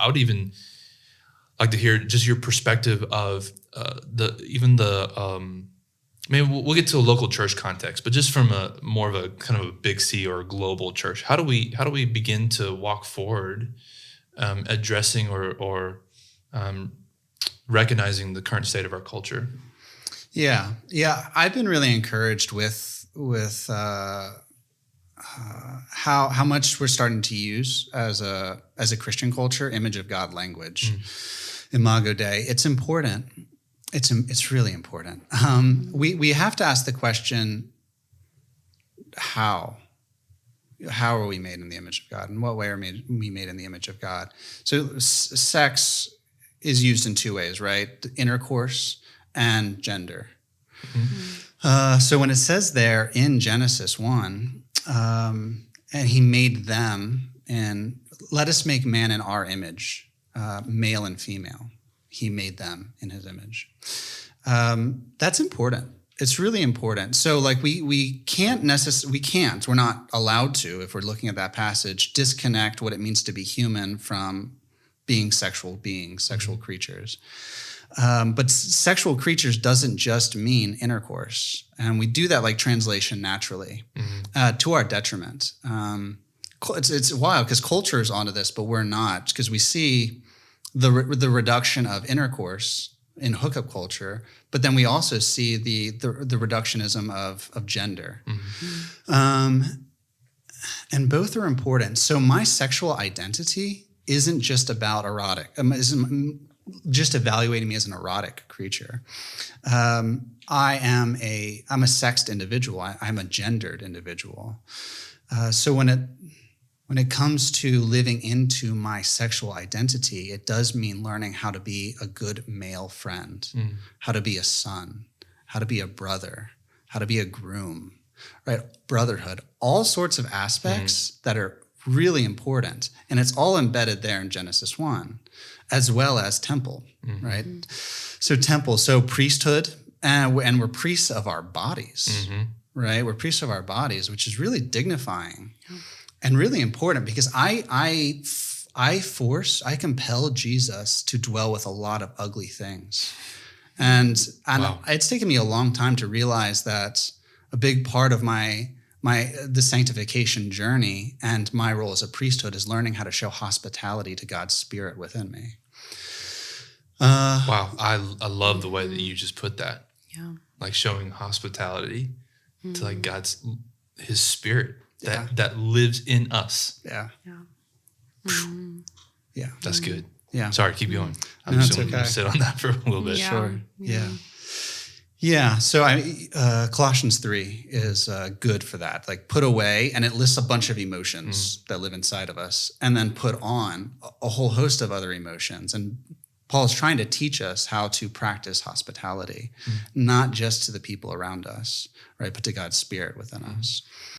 I would even like to hear just your perspective of maybe we'll get to a local church context, but just from a more of a kind of a big C or a global church, how do we begin to walk forward, addressing or recognizing the current state of our culture? Yeah. I've been really encouraged with how much we're starting to use as a Christian culture, image of God language, Imago Dei. It's important. It's really important. We have to ask the question, how are we made in the image of God? In what way are we made in the image of God? So sex is used in two ways, right? Intercourse and gender. So when it says there in Genesis 1, and he made them, and let us make man in our image, male and female. He made them in his image. That's important. It's really important. So like we're not allowed to, if we're looking at that passage, disconnect what it means to be human from being sexual beings, sexual creatures. But sexual creatures doesn't just mean intercourse. And we do that like translation naturally, to our detriment. It's wild because culture is onto this, but we're not, because we see the reduction of intercourse in hookup culture, but then we also see the reductionism of gender. And both are important. So my sexual identity isn't just about erotic, isn't just evaluating me as an erotic creature. I'm a sexed individual. I'm a gendered individual. So when it comes to living into my sexual identity, it does mean learning how to be a good male friend, how to be a son, how to be a brother, how to be a groom, right? Brotherhood, all sorts of aspects that are really important. And it's all embedded there in Genesis 1, as well as temple, right? So temple, so priesthood, and we're priests of our bodies, right? We're priests of our bodies, which is really dignifying. And really important, because I compel Jesus to dwell with a lot of ugly things. And wow. It's taken me a long time to realize that a big part of the sanctification journey and my role as a priesthood is learning how to show hospitality to God's Spirit within me. Wow, I love the way that you just put that. Yeah. Like showing hospitality to like his Spirit. That lives in us. Yeah. Yeah. That's good. Yeah. Sorry, keep going. I'm just going to sit on that for a little bit. Yeah. Sure. Yeah. So Colossians 3 is good for that. Like put away, and it lists a bunch of emotions that live inside of us, and then put on a whole host of other emotions. And Paul is trying to teach us how to practice hospitality, not just to the people around us, right, but to God's Spirit within us.